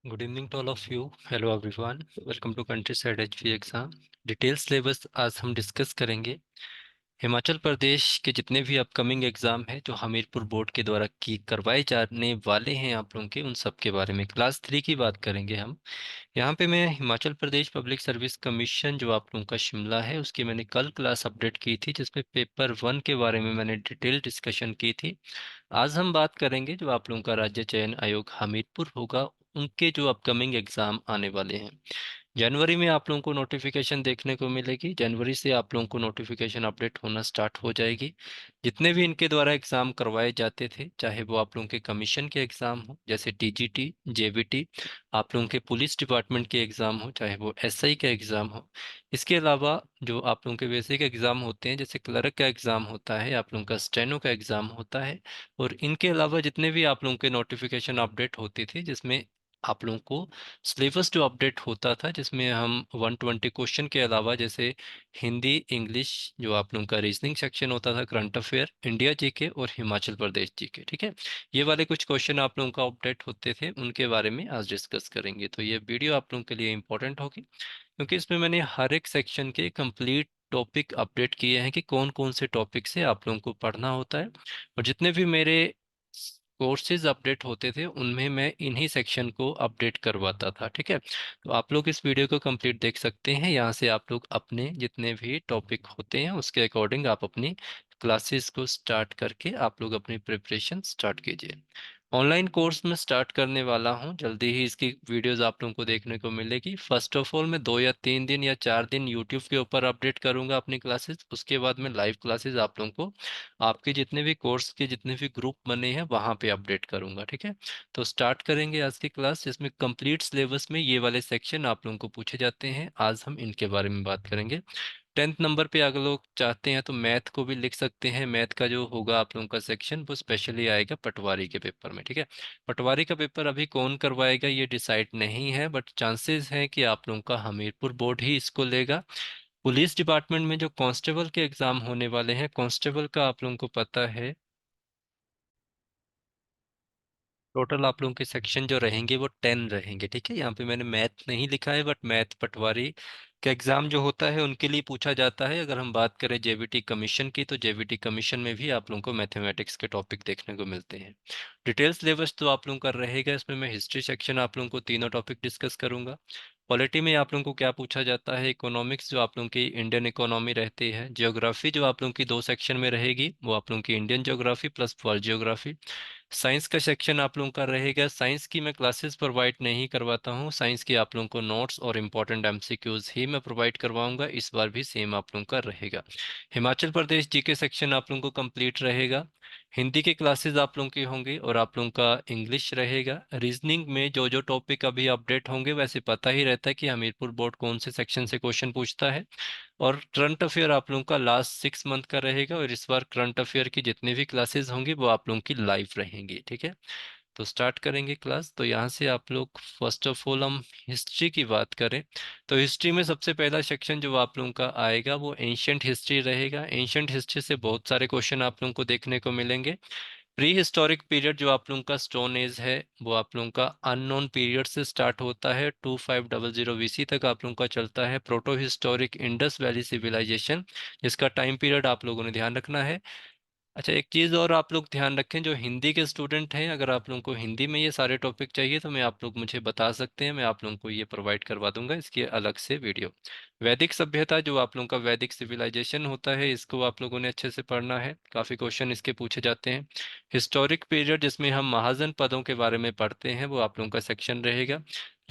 Good evening to all of you. Hello everyone, welcome to countryside HV exam. Detail syllabus आज हम discuss करेंगे। हिमाचल प्रदेश के जितने भी अपकमिंग एग्जाम हैं जो हमीरपुर बोर्ड के द्वारा की करवाए जाने वाले हैं आप लोगों के, उन सब के बारे में क्लास 3 की बात करेंगे हम। यहाँ पे मैं Himachal Pradesh public service commission जो आप लोगों का शिमला है, उसकी मैंने कल क्लास अपडेट की थी, जिसमें पेपर 1 के बारे में मैंने डिटेल डिस्कशन की थी। आज हम बात करेंगे जो आप लोगों का राज्य चयन आयोग हमीरपुर होगा, उनके जो अपकमिंग एग्जाम आने वाले हैं। जनवरी में आप लोगों को नोटिफिकेशन देखने को मिलेगी। जनवरी से आप लोगों को नोटिफिकेशन अपडेट होना स्टार्ट हो जाएगी। जितने भी इनके द्वारा एग्जाम करवाए जाते थे, चाहे वो आप लोगों के कमीशन के एग्जाम हो जैसे टीजीटी, जेवीटी, आप लोगों के पुलिस डिपार्टमेंट के एग्जाम हो, चाहे वो एसआई का एग्जाम हो, इसके अलावा जो आप लोगों के बेसिक एग्जाम होते हैं जैसे क्लर्क का एग्जाम होता है, आप लोगों का स्टेनो का एग्जाम होता है, और इनके अलावा जितने भी आप लोगों के नोटिफिकेशन अपडेट होती थी जिसमें आप लोगों को सिलेबस जो अपडेट होता था, जिसमें हम 120 क्वेश्चन के अलावा जैसे हिंदी, इंग्लिश, जो आप लोगों का रीजनिंग सेक्शन होता था, करंट अफेयर, इंडिया जीके और हिमाचल प्रदेश जीके, ठीक है, ये वाले कुछ क्वेश्चन आप लोगों का अपडेट होते थे, उनके बारे में आज डिस्कस करेंगे। तो ये वीडियो आप लोगों के लिए इंपॉर्टेंट होगी, क्योंकि इसमें मैंने हर एक सेक्शन के कंप्लीट टॉपिक अपडेट किए हैं कि कौन कौन से टॉपिक से आप लोगों को पढ़ना होता है। और जितने भी मेरे कोर्सेज अपडेट होते थे उनमें मैं इन्हीं सेक्शन को अपडेट करवाता था, ठीक है। तो आप लोग इस वीडियो को कंप्लीट देख सकते हैं। यहाँ से आप लोग अपने जितने भी टॉपिक होते हैं उसके अकॉर्डिंग आप अपनी क्लासेस को स्टार्ट करके आप लोग अपनी प्रिपरेशन स्टार्ट कीजिए। ऑनलाइन कोर्स में स्टार्ट करने वाला हूँ, जल्दी ही इसकी वीडियोस आप लोगों को देखने को मिलेगी। फर्स्ट ऑफ ऑल मैं 2 या 3 दिन या 4 दिन यूट्यूब के ऊपर अपडेट करूंगा अपनी क्लासेस, उसके बाद मैं लाइव क्लासेस आप लोगों को आपके जितने भी कोर्स के जितने भी ग्रुप बने हैं वहाँ पे अपडेट करूंगा, ठीक है। तो स्टार्ट करेंगे आज की क्लास, जिसमें कंप्लीट सिलेबस में ये वाले सेक्शन आप लोगों को पूछे जाते हैं। आज हम इनके बारे में बात करेंगे। 10th नंबर पे अगर लोग चाहते हैं तो मैथ को भी लिख सकते हैं। मैथ का जो होगा आप लोगों का सेक्शन वो स्पेशली आएगा पटवारी के पेपर में, ठीक है। पटवारी का पेपर अभी कौन करवाएगा ये डिसाइड नहीं है, बट चांसेस हैं कि आप लोगों का हमीरपुर बोर्ड ही इसको लेगा। पुलिस डिपार्टमेंट में जो कांस्टेबल के एग्जाम होने वाले हैं, कांस्टेबल का आप लोगों को पता है टोटल आप लोगों के सेक्शन जो रहेंगे वो 10 रहेंगे, ठीक है। यहाँ पे मैंने मैथ नहीं लिखा है, बट मैथ पटवारी का एग्जाम जो होता है उनके लिए पूछा जाता है। अगर हम बात करें जेवीटी कमीशन की, तो जेवीटी कमीशन में भी आप लोगों को मैथमेटिक्स के टॉपिक देखने को मिलते हैं। डिटेल सिलेबस तो आप लोगों का रहेगा, इसमें मैं हिस्ट्री सेक्शन आप लोगों को तीनों टॉपिक डिस्कस करूंगा। पॉलिटी में आप लोगों को क्या पूछा जाता है, इकोनॉमिक्स जो आप लोगों की इंडियन इकोनॉमी रहती है, जियोग्राफी जो आप लोगों की 2 सेक्शन में रहेगी वो आप लोगों की Indian geography plus world geography. Science का सेक्शन आप लोगों का रहेगा। साइंस की मैं क्लासेस प्रोवाइड नहीं करवाता हूँ, साइंस की आप लोगों को नोट्स और इम्पोर्टेंट एमसीक्यूज ही मैं प्रोवाइड करवाऊंगा। इस बार भी सेम आप लोगों का रहेगा। हिमाचल प्रदेश जीके सेक्शन आप लोगों को कंप्लीट रहेगा। हिंदी के क्लासेस आप लोगों की होंगी और आप लोगों का इंग्लिश रहेगा। रीजनिंग में जो जो टॉपिक अभी अपडेट होंगे, वैसे पता ही रहता है कि हमीरपुर बोर्ड कौन से सेक्शन से क्वेश्चन पूछता है। और करंट अफेयर आप लोगों का लास्ट 6 मंथ का रहेगा, और इस बार करंट अफेयर की जितनी भी क्लासेस होंगी वो आप लोगों की लाइव रहेंगी, ठीक है। तो स्टार्ट करेंगे क्लास। तो यहाँ से आप लोग फर्स्ट ऑफ ऑल हम हिस्ट्री की बात करें, तो हिस्ट्री में सबसे पहला सेक्शन जो आप लोगों का आएगा वो एंशंट हिस्ट्री रहेगा। एंशंट हिस्ट्री से बहुत सारे क्वेश्चन आप लोगों को देखने को मिलेंगे। प्री हिस्टोरिक पीरियड जो आप लोगों का स्टोन एज है वो आप लोगों का अननोन पीरियड से स्टार्ट होता है, 2500 BC तक आप लोगों का चलता है। Protohistoric Indus valley civilisation, जिसका टाइम पीरियड आप लोगों ने ध्यान रखना है। अच्छा, एक चीज़ और आप लोग ध्यान रखें, जो हिंदी के स्टूडेंट हैं, अगर आप लोगों को हिंदी में ये सारे टॉपिक चाहिए तो मैं आप लोग मुझे बता सकते हैं, मैं आप लोगों को ये प्रोवाइड करवा दूंगा इसकी अलग से वीडियो। वैदिक सभ्यता जो आप लोगों का वैदिक सिविलाइजेशन होता है, इसको आप लोगों ने अच्छे से पढ़ना है, काफ़ी क्वेश्चन इसके पूछे जाते हैं। हिस्टोरिक पीरियड जिसमें हम महाजन पदों के बारे में पढ़ते हैं वो आप लोगों का सेक्शन रहेगा।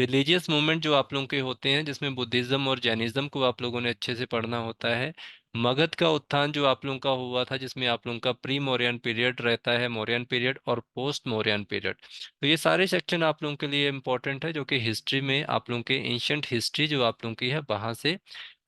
रिलीजियस मूवमेंट जो आप लोगों के होते हैं, जिसमें बुद्धिज्म और जैनिज्म को आप लोगों ने अच्छे से पढ़ना होता है। मगध का उत्थान जो आप लोगों का हुआ था, जिसमें आप लोगों का प्री मौर्यन पीरियड रहता है, मौर्यन पीरियड और पोस्ट मौर्यन पीरियड। तो ये सारे सेक्शन आप लोगों के लिए इंपॉर्टेंट है, जो कि हिस्ट्री में आप लोगों के एंशंट हिस्ट्री जो आप लोगों की है वहां से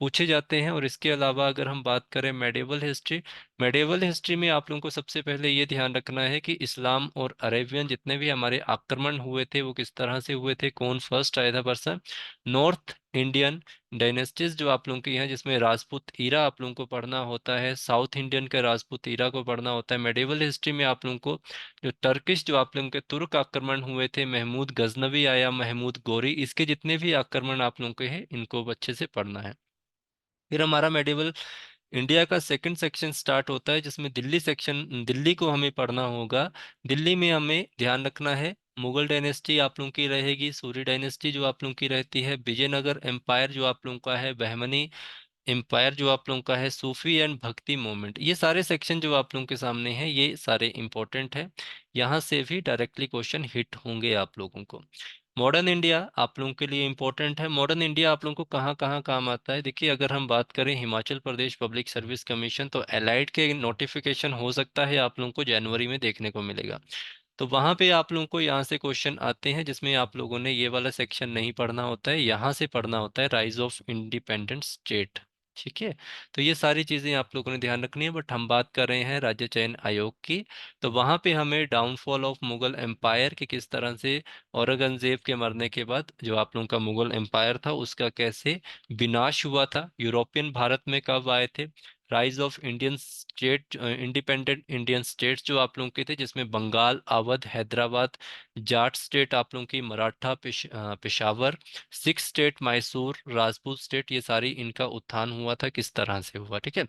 पूछे जाते हैं। और इसके अलावा अगर हम बात करें मेडिवल हिस्ट्री में आप लोगों को सबसे पहले ये ध्यान रखना है कि इस्लाम और अरेबियन जितने भी हमारे आक्रमण हुए थे वो किस तरह से हुए थे, कौन फर्स्ट आया था पर्सन। नॉर्थ इंडियन डायनेस्टीज जो आप लोगों की हैं, जिसमें राजपूत ईरा आप लोगों को पढ़ना होता है, साउथ इंडियन के राजपूत ईरा को पढ़ना होता है। मेडिवल हिस्ट्री में आप लोगों को जो टर्किश जो आप लोगों के तुर्क आक्रमण हुए थे, महमूद गजनवी आया, महमूद गोरी, इसके जितने भी आक्रमण आप लोगों के हैं इनको अच्छे से पढ़ना है। फिर हमारा मेडिवल इंडिया का सेकंड सेक्शन स्टार्ट होता है, जिसमें दिल्ली को हमें पढ़ना होगा। दिल्ली में हमें ध्यान रखना है मुगल डायनेस्टी आप लोगों की रहेगी, सूरी डायनेस्टी जो आप लोगों की रहती है, विजयनगर एम्पायर जो आप लोगों का है, बहमनी एम्पायर जो आप लोगों का है, सूफी एंड भक्ति मूवमेंट, ये सारे सेक्शन जो आप लोगों के सामने हैं ये सारे इंपॉर्टेंट हैं। यहाँ से भी डायरेक्टली क्वेश्चन हिट होंगे आप लोगों को। मॉडर्न इंडिया आप लोगों के लिए इंपॉर्टेंट है। मॉडर्न इंडिया आप लोगों को कहाँ कहाँ काम आता है, देखिए अगर हम बात करें Himachal Pradesh public service commission, तो एलाइड के नोटिफिकेशन हो सकता है आप लोगों को जनवरी में देखने को मिलेगा। तो वहां पे आप लोगों को यहाँ से क्वेश्चन आते हैं, जिसमें आप लोगों ने ये वाला सेक्शन नहीं पढ़ना होता है, यहाँ से पढ़ना होता है राइज ऑफ इंडिपेंडेंट स्टेट। ठीक है। तो ये सारी चीजें आप लोगों ने ध्यान रखनी है, बट हम बात कर रहे हैं राज्य चयन आयोग की। तो वहां पे हमें डाउनफॉल ऑफ मुगल एम्पायर के किस तरह से, औरंगजेब के मरने के बाद जो आप लोगों का मुगल एम्पायर था उसका कैसे विनाश हुआ था, यूरोपियन भारत में कब आए थे, rise of Indian state, independent Indian states जो आप लोगों के थे, जिसमें बंगाल, अवध, हैदराबाद, जाट स्टेट आप लोगों की, मराठा, पेशावर, सिख स्टेट, मैसूर, राजपूत स्टेट, ये सारी इनका उत्थान हुआ था, किस तरह से हुआ। ठीक है।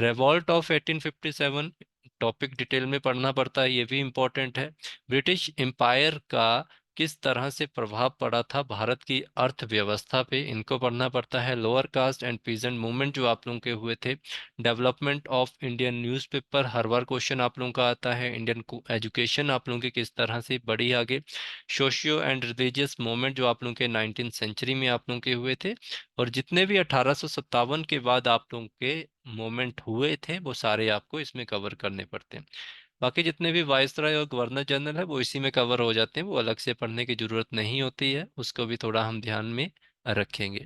रेवॉल्ट ऑफ 1857 टॉपिक डिटेल में पढ़ना पड़ता है, ये भी इम्पोर्टेंट है। ब्रिटिश एम्पायर का किस तरह से प्रभाव पड़ा था भारत की अर्थव्यवस्था पे, इनको पढ़ना पड़ता है। Lower caste and peasant movement जो आप लोगों के हुए थे, development of Indian newspaper her bar question आप लोगों का आता है। इंडियन एजुकेशन आप लोगों की किस तरह से बढ़ी आगे। सोशियो एंड रिलीजियस मूवमेंट जो आप लोगों के 19th सेंचुरी में आप लोगों के हुए थे। और जितने भी 1857 के बाद आप लोगों के मोमेंट हुए थे वो सारे आपको इसमें कवर करने पड़ते हैं। बाकी जितने भी वाइसरॉय और गवर्नर जनरल है वो इसी में कवर हो जाते हैं, वो अलग से पढ़ने की जरूरत नहीं होती है, उसको भी थोड़ा हम ध्यान में रखेंगे।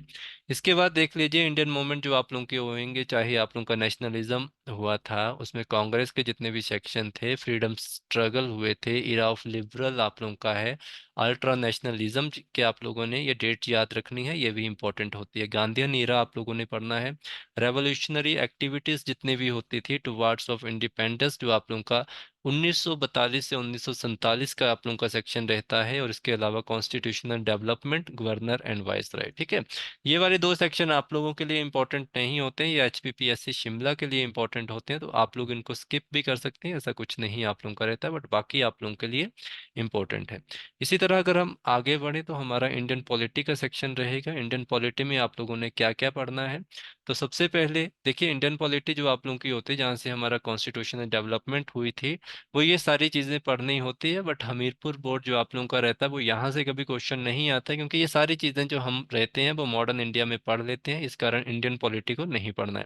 इसके बाद देख लीजिए इंडियन मूवमेंट जो आप लोगों के होंगे, चाहे आप लोगों का नेशनलिज्म हुआ था उसमें कांग्रेस के जितने भी सेक्शन थे, फ्रीडम स्ट्रगल हुए थे, इरा ऑफ लिबरल आप लोगों का है, अल्ट्रा नेशनलिज्म के आप लोगों ने ये डेट याद रखनी है, ये भी इंपॉर्टेंट होती है। गांधीयन इरा आप लोगों ने पढ़ना है। रेवोल्यूशनरी एक्टिविटीज जितनी भी होती थी टुवार्ड्स ऑफ इंडिपेंडेंस जो आप लोगों का 1942 से 1947 का आप लोगों का सेक्शन रहता है। और इसके अलावा constitutional development, governor and viceroy. ठीक है। ये वाले दो सेक्शन आप लोगों के लिए इंपॉर्टेंट नहीं होते हैं, ये एचपीपीएससी शिमला के लिए इंपॉर्टेंट होते हैं, तो आप लोग इनको स्किप भी कर सकते हैं, ऐसा कुछ नहीं आप लोगों का रहता है, बट बाकी आप लोगों के लिए इंपॉर्टेंट है। इसी तरह अगर हम आगे बढ़े तो हमारा इंडियन पॉलिटी का सेक्शन रहेगा। इंडियन पॉलिटी में आप लोगों ने क्या क्या पढ़ना है, तो सबसे पहले देखिए इंडियन पॉलिटी जो आप लोगों की होती है, जहाँ से हमारा कॉन्स्टिट्यूशनल डेवलपमेंट हुई थी, वो ये सारी चीज़ें पढ़नी होती है। बट हमीरपुर बोर्ड जो आप लोगों का रहता है वो यहाँ से कभी क्वेश्चन नहीं आता है, क्योंकि ये सारी चीज़ें जो हम रहते हैं वो मॉडर्न इंडिया में पढ़ लेते हैं, इस कारण इंडियन पॉलिटी को नहीं पढ़ना है।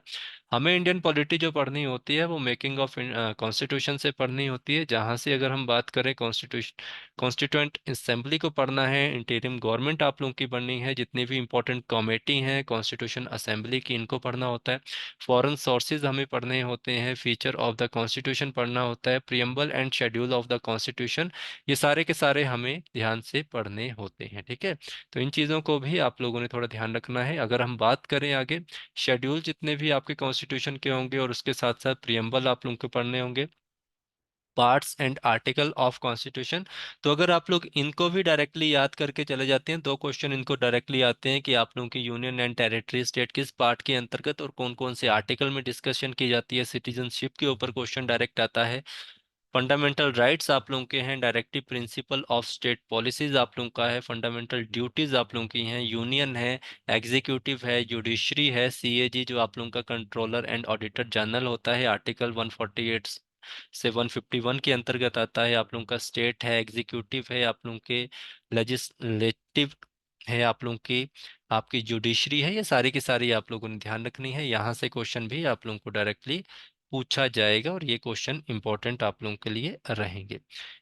हमें इंडियन पॉलिटी जो पढ़नी होती है वो मेकिंग ऑफ कॉन्स्टिट्यूशन से पढ़नी होती है, जहाँ से अगर हम बात करें कॉन्स्टिट्यूशन, कॉन्स्टिट्यूएंट असेंबली को पढ़ना है, इंटीरियम गवर्नमेंट आप लोगों की बननी है, जितनी भी इंपॉर्टेंट कमेटी हैं कॉन्स्टिट्यूशन असेंबली की इनको पढ़ना होता है। फॉरेन सोर्सेज हमें पढ़ने होते हैं, फीचर ऑफ द कॉन्स्टिट्यूशन पढ़ना होता है, preamble and schedule of the constitution, ये सारे के सारे हमें ध्यान से पढ़ने होते हैं। ठीक है। तो इन चीज़ों को भी आप लोगों ने थोड़ा ध्यान रखना है। अगर हम बात करें आगे, शेड्यूल जितने भी आपके कॉन्स्टिट्यूशन के होंगे और उसके साथ साथ प्रियम्बल आप लोगों को पढ़ने होंगे, parts and article of constitution. तो अगर आप लोग इनको भी डायरेक्टली याद करके चले जाते हैं, दो क्वेश्चन इनको डायरेक्टली आते हैं कि आप लोगों की यूनियन एंड टेरिटरी स्टेट किस पार्ट के अंतर्गत और कौन कौन से आर्टिकल में डिस्कशन की जाती है, सिटीजनशिप के ऊपर क्वेश्चन डायरेक्ट आता है। फंडामेंटल राइट्स आप लोगों के हैं, directive principle of state policies आप लोगों का है, फंडामेंटल ड्यूटीज आप लोगों की हैं, यूनियन है, एग्जीक्यूटिव है, जुडिशरी है, सीएजी जो आप लोगों का कंट्रोलर एंड ऑडिटर जनरल होता है, आर्टिकल 148 से 151 के अंतर्गत आता है। आप लोगों का स्टेट है, एग्जीक्यूटिव है, आप लोगों के लेजिस्लेटिव है, आप लोगों की आपकी जुडिशरी है, ये सारी की सारी आप लोगों ने ध्यान रखनी है। यहाँ से क्वेश्चन भी आप लोगों को डायरेक्टली पूछा जाएगा, और ये क्वेश्चन इंपॉर्टेंट आप लोगों के लिए रहेंगे।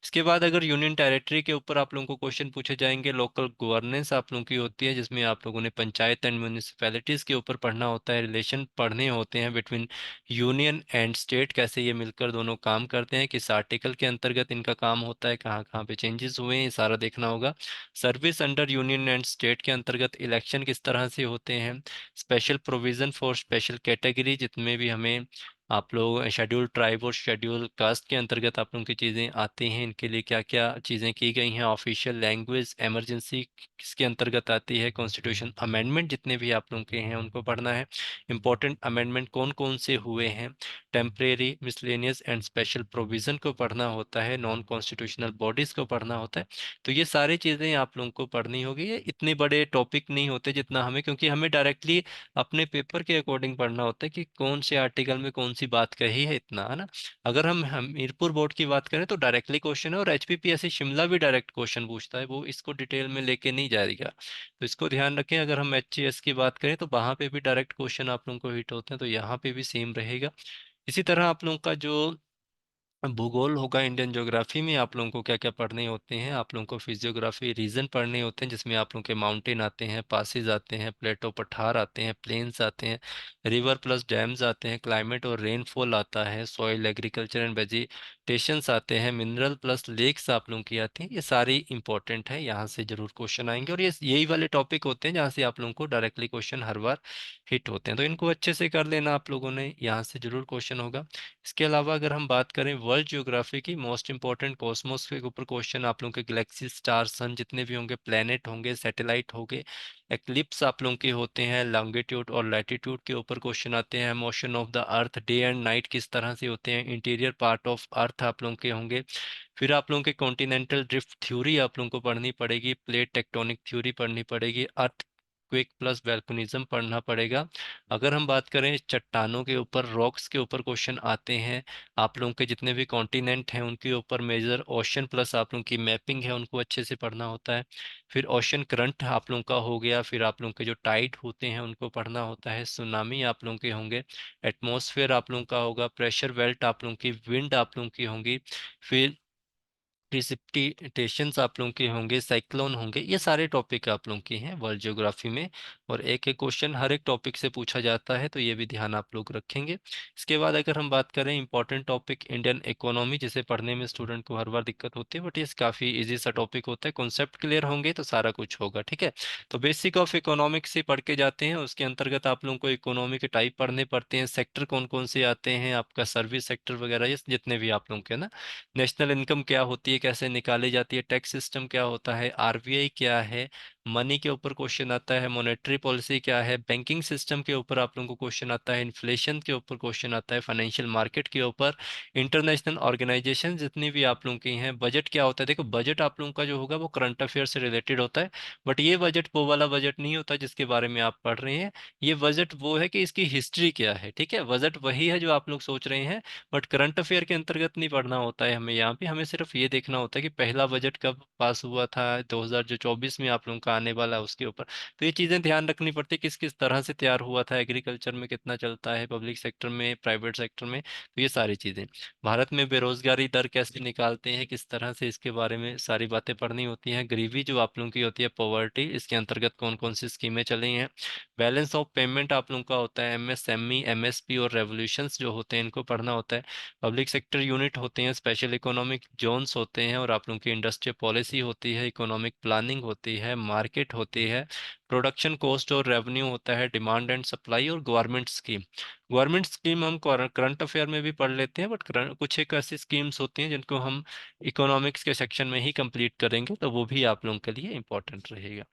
इसके बाद अगर यूनियन टेरिटरी के ऊपर आप लोगों को क्वेश्चन पूछे जाएंगे, लोकल गवर्नेंस आप लोगों की होती है, जिसमें आप लोगों ने पंचायत एंड म्यूनिसिपैलिटीज के ऊपर पढ़ना होता है, रिलेशन पढ़ने होते हैं बिटवीन यूनियन एंड स्टेट, कैसे ये मिलकर दोनों काम करते हैं, किस आर्टिकल के अंतर्गत इनका काम होता है, कहाँ कहाँ पे चेंजेस हुए हैं, ये सारा देखना होगा। Service under union and state के अंतर्गत इलेक्शन किस तरह से होते हैं, special provision for special category, जितने भी हमें आप लोग शेड्यूल ट्राइब और शेड्यूल कास्ट के अंतर्गत आप लोगों की चीज़ें आती हैं, इनके लिए क्या क्या चीज़ें की गई हैं, ऑफिशियल लैंग्वेज इमरजेंसी किसके अंतर्गत आती है, कॉन्स्टिट्यूशन अमेंडमेंट जितने भी आप लोगों के हैं उनको पढ़ना है, इंपॉर्टेंट अमेंडमेंट कौन कौन से हुए हैं, temporary miscellaneous and special provision को पढ़ना होता है, नॉन कॉन्स्टिट्यूशनल बॉडीज़ को पढ़ना होता है। तो ये सारी चीज़ें आप लोगों को पढ़नी होगी। ये इतने बड़े टॉपिक नहीं होते जितना हमें, क्योंकि हमें डायरेक्टली अपने पेपर के अकॉर्डिंग पढ़ना होता है कि कौन से आर्टिकल में कौन सी बात कही है, इतना है ना। अगर हम हमीरपुर बोर्ड की बात करें तो डायरेक्टली क्वेश्चन है, और एचपीपीएससी शिमला भी डायरेक्ट क्वेश्चन पूछता है, वो इसको डिटेल में लेके नहीं जाएगा, तो इसको ध्यान रखें। अगर हम एचजीएस की बात करें तो वहाँ पे भी डायरेक्ट क्वेश्चन आप लोगों को हिट होते हैं, तो यहाँ पे भी सेम रहेगा। इसी तरह आप लोगों का जो भूगोल होगा, इंडियन ज्योग्राफी में आप लोगों को क्या क्या पढ़ने होते हैं, आप लोगों को फिजियोग्राफी रीजन पढ़ने होते हैं, जिसमें आप लोगों के माउंटेन आते हैं, पासेज आते हैं, प्लेटो पठार आते हैं, प्लेन्स आते हैं, रिवर प्लस डैम्स आते हैं, क्लाइमेट और रेनफॉल आता है, सॉइल एग्रीकल्चर एंड वेजिटेशंस आते हैं, मिनरल प्लस लेक्स आप लोगों की आती हैं। ये सारी इंपॉर्टेंट है, यहाँ से जरूर क्वेश्चन आएंगे, और ये यही वाले टॉपिक होते हैं जहाँ से आप लोगों को डायरेक्टली क्वेश्चन हर बार हिट होते हैं, तो इनको अच्छे से कर लेना आप लोगों ने, यहाँ से जरूर क्वेश्चन होगा। इसके अलावा अगर हम बात करें वर्ल्ड ज्योग्राफी की, मोस्ट इंपॉर्टेंट कॉस्मोस के ऊपर क्वेश्चन आप लोगों के, गैलेक्सी स्टार सन जितने भी होंगे, प्लेनेट होंगे, सैटेलाइट होंगे, एक्लिप्स आप लोगों के होते हैं, लॉन्गिट्यूड और लैटिट्यूड के ऊपर क्वेश्चन आते हैं, motion of the earth, day and night किस तरह से होते हैं, इंटीरियर पार्ट ऑफ अर्थ आप लोगों के होंगे। फिर आप लोगों के कॉन्टिनेंटल ड्रिफ्ट थ्योरी आप लोगों को पढ़नी पड़ेगी, प्लेट टेक्टोनिक थ्योरी पढ़नी पड़ेगी, अर्थ क्विक प्लस वैल्कनिज्म पढ़ना पड़ेगा। अगर हम बात करें चट्टानों के ऊपर, रॉक्स के ऊपर क्वेश्चन आते हैं, आप लोगों के जितने भी कॉन्टिनेंट हैं उनके ऊपर मेजर ओशन प्लस आप लोगों की मैपिंग है, उनको अच्छे से पढ़ना होता है। फिर ओशन करंट आप लोगों का हो गया, फिर आप लोगों के जो टाइड होते हैं उनको पढ़ना होता है, सुनामी आप लोगों के होंगे, एटमॉस्फेयर आप लोगों का होगा, प्रेशर बेल्ट आप लोगों की, विंड आप लोगों की होंगी, फिर प्रिसिपिटेशंस आप लोगों के होंगे, साइक्लोन होंगे, ये सारे टॉपिक आप लोगों के हैं वर्ल्ड ज्योग्राफी में, और एक एक क्वेश्चन हर एक टॉपिक से पूछा जाता है, तो ये भी ध्यान आप लोग रखेंगे। इसके बाद अगर हम बात करें इंपॉर्टेंट टॉपिक इंडियन इकोनॉमी, जिसे पढ़ने में स्टूडेंट को हर बार दिक्कत होती है, बट ये काफ़ी इजी सा टॉपिक होता है, कॉन्सेप्ट क्लियर होंगे तो सारा कुछ होगा, ठीक है। तो बेसिक ऑफ इकोनॉमिक्स से पढ़ के जाते हैं, उसके अंतर्गत आप लोगों को इकोनॉमी के टाइप पढ़ने पड़ते हैं, सेक्टर कौन कौन से आते हैं, आपका सर्विस सेक्टर वगैरह, ये जितने भी आप लोगों के ना, नेशनल इनकम क्या होती है, कैसे निकाली जाती है, टैक्स सिस्टम क्या होता है, आरबीआई क्या है, मनी के ऊपर क्वेश्चन आता है, मॉनेटरी पॉलिसी क्या है, बैंकिंग सिस्टम के ऊपर आप लोगों को क्वेश्चन आता है, इन्फ्लेशन के ऊपर क्वेश्चन आता है, फाइनेंशियल मार्केट के ऊपर, इंटरनेशनल ऑर्गेनाइजेशन जितनी भी आप लोगों की हैं, बजट क्या होता है। देखो बजट आप लोगों का जो होगा वो करंट अफेयर से रिलेटेड होता है, बट ये बजट वो वाला बजट नहीं होता जिसके बारे में आप पढ़ रहे हैं। ये बजट वो है कि इसकी हिस्ट्री क्या है, ठीक है, बजट वही है जो आप लोग सोच रहे हैं, बट करंट अफेयर के अंतर्गत नहीं पढ़ना होता है हमें, यहाँ पे हमें सिर्फ ये देखना होता है कि पहला बजट कब पास हुआ था, 2024 में आप लोगों का आने वाला है उसके ऊपर। तो ये चीज़ें ध्यान रखनी पड़ती है, किस किस तरह से तैयार हुआ था, एग्रीकल्चर में कितना चलता है, पब्लिक सेक्टर में, प्राइवेट सेक्टर में, तो ये सारी चीज़ें। भारत में बेरोजगारी दर कैसे निकालते हैं, किस तरह से, इसके बारे में सारी बातें पढ़नी होती हैं। गरीबी जो आप लोगों की होती है, पॉवर्टी, इसके अंतर्गत कौन कौन सी स्कीमें चली हैं। बैलेंस ऑफ पेमेंट आप लोगों का होता है, एमएसएमई, एमएसपी और रेवोल्यूशंस जो होते हैं इनको पढ़ना होता है। पब्लिक सेक्टर यूनिट होते हैं, स्पेशल इकोनॉमिक जोन्स होते हैं, और आप लोगों की इंडस्ट्रियल पॉलिसी होती है, इकोनॉमिक प्लानिंग होती है, मार्केट होती है, प्रोडक्शन कॉस्ट और रेवेन्यू होता है, डिमांड एंड सप्लाई, और गवर्नमेंट स्कीम। गवर्नमेंट स्कीम हम करंट अफेयर में भी पढ़ लेते हैं, बट कुछ एक ऐसी स्कीम्स होती हैं जिनको हम इकोनॉमिक्स के सेक्शन में ही कंप्लीट करेंगे, तो वो भी आप लोगों के लिए इंपॉर्टेंट रहेगा।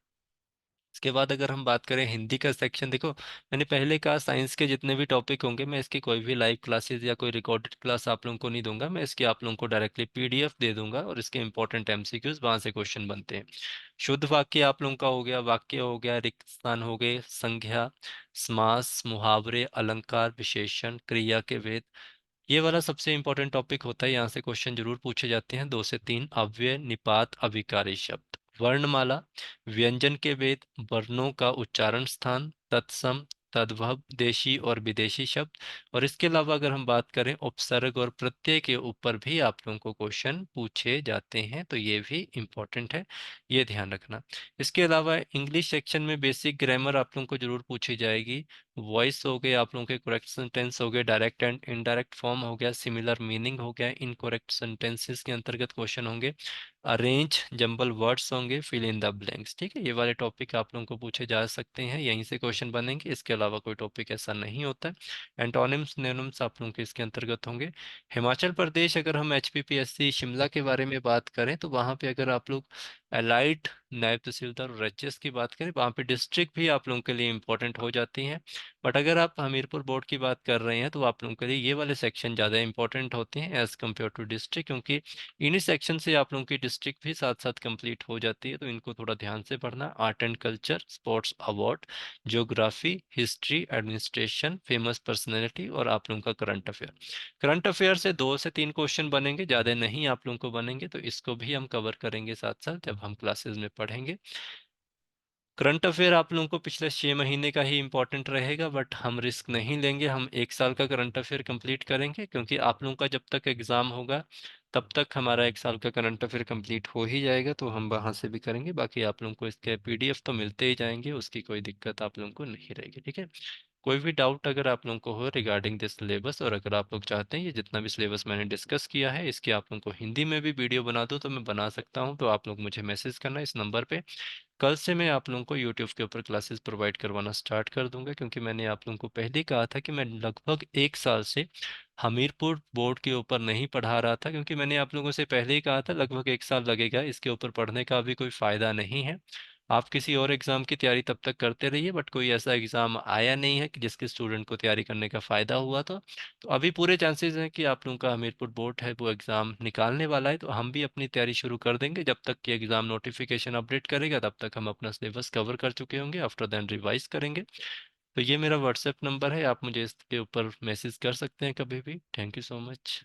इसके बाद अगर हम बात करें हिंदी का सेक्शन, देखो मैंने पहले कहा साइंस के जितने भी टॉपिक होंगे मैं इसकी कोई भी लाइव क्लासेस या कोई रिकॉर्डेड क्लास आप लोगों को नहीं दूंगा, मैं इसकी आप लोगों को डायरेक्टली पीडीएफ दे दूंगा, और इसके इंपॉर्टेंट एमसीक्यूज वहां से क्वेश्चन बनते हैं। शुद्ध वाक्य आप लोगों का हो गया, वाक्य हो गया, रिक्त स्थान हो गए, संज्ञा, समास, मुहावरे, अलंकार, विशेषण, क्रिया के भेद, ये वाला सबसे इंपॉर्टेंट टॉपिक होता है, यहाँ से क्वेश्चन जरूर पूछे जाते हैं, दो से तीन, अव्यय, निपात, अभिकारी शब्द, वर्णमाला, व्यंजन के भेद, वर्णों का उच्चारण स्थान, तत्सम, तद्भव, देशी और विदेशी शब्द। और इसके अलावा अगर हम बात करें उपसर्ग और प्रत्यय के ऊपर भी आप लोगों को क्वेश्चन पूछे जाते हैं, तो ये भी इम्पोर्टेंट है, ये ध्यान रखना। इसके अलावा इंग्लिश सेक्शन में बेसिक ग्रामर आप लोगों को जरूर पूछी जाएगी। वॉइस हो गए आप लोगों के, करेक्ट सेंटेंस हो गए, डायरेक्ट एंड इनडायरेक्ट फॉर्म हो गया, सिमिलर मीनिंग हो गया, इनकरेक्ट सेंटेंसेस के अंतर्गत क्वेश्चन होंगे, अरेंज जंबल वर्ड्स होंगे, फिल इन द ब्लैंक्स। ठीक है, ये वाले टॉपिक आप लोगों को पूछे जा सकते हैं, यहीं से क्वेश्चन बनेंगे, इसके अलावा कोई टॉपिक ऐसा नहीं होता है। एंटोनिम्स सिनोनिम्स आप लोगों के इसके अंतर्गत होंगे। हिमाचल प्रदेश, अगर हम HPPSC शिमला के बारे में बात करें तो वहाँ पे अगर आप लोग एलाइड, नायब तहसीलदार और एचएस की बात करें, वहाँ पे डिस्ट्रिक्ट भी आप लोगों के लिए इंपॉर्टेंट हो जाती हैं। बट अगर आप हमीरपुर बोर्ड की बात कर रहे हैं तो आप लोगों के लिए ये वाले सेक्शन ज़्यादा इंपॉर्टेंट होते हैं एज कम्पेयर टू डिस्ट्रिक्ट, क्योंकि इन्हीं सेक्शन से आप लोगों की डिस्ट्रिक्ट भी साथ साथ कंप्लीट हो जाती है, तो इनको थोड़ा ध्यान से पढ़ना। Art and culture, sports award, geography, history, administration, famous personality और आप लोगों का करंट अफेयर। करंट अफेयर से 2 से 3 क्वेश्चन बनेंगे, ज़्यादा नहीं आप लोगों को बनेंगे, तो इसको भी हम कवर करेंगे साथ साथ जब हम क्लासेस में पढ़ेंगे। करंट अफेयर आप लोगों को पिछले 6 महीने का ही इंपॉर्टेंट रहेगा, बट हम रिस्क नहीं लेंगे, हम 1 साल का करंट अफेयर कंप्लीट करेंगे, क्योंकि आप लोगों का जब तक एग्ज़ाम होगा तब तक हमारा 1 साल का करंट अफेयर कंप्लीट हो ही जाएगा, तो हम वहाँ से भी करेंगे। बाकी आप लोगों को इसके PDF तो मिलते ही जाएंगे, उसकी कोई दिक्कत आप लोगों को नहीं रहेगी। ठीक है, कोई भी डाउट अगर आप लोगों को हो रिगार्डिंग दिस सिलेबस, और अगर आप लोग चाहते हैं ये जितना भी सिलेबस मैंने डिस्कस किया है इसकी आप लोगों को हिंदी में भी वीडियो बना दूँ तो मैं बना सकता हूँ, तो आप लोग मुझे मैसेज करना इस नंबर पे। कल से मैं आप लोगों को यूट्यूब के ऊपर क्लासेस प्रोवाइड करवाना स्टार्ट कर दूंगा, क्योंकि मैंने आप लोगों को पहले ही कहा था कि मैं लगभग 1 साल से हमीरपुर बोर्ड के ऊपर नहीं पढ़ा रहा था, क्योंकि मैंने आप लोगों से पहले ही कहा था लगभग 1 साल लगेगा, इसके ऊपर पढ़ने का अभी कोई फ़ायदा नहीं है। आप किसी और एग्ज़ाम की तैयारी तब तक करते रहिए, बट कोई ऐसा एग्ज़ाम आया नहीं है कि जिसके स्टूडेंट को तैयारी करने का फ़ायदा हुआ तो अभी पूरे चांसेस हैं कि आप लोगों का हमीरपुर बोर्ड है वो एग्ज़ाम निकालने वाला है, तो हम भी अपनी तैयारी शुरू कर देंगे। जब तक कि एग्ज़ाम नोटिफिकेशन अपडेट करेगा तब तक हम अपना सिलेबस कवर कर चुके होंगे, आफ्टर देन रिवाइज करेंगे। तो ये मेरा व्हाट्सएप नंबर है, आप मुझे इसके ऊपर मैसेज कर सकते हैं कभी भी। Thank you so much.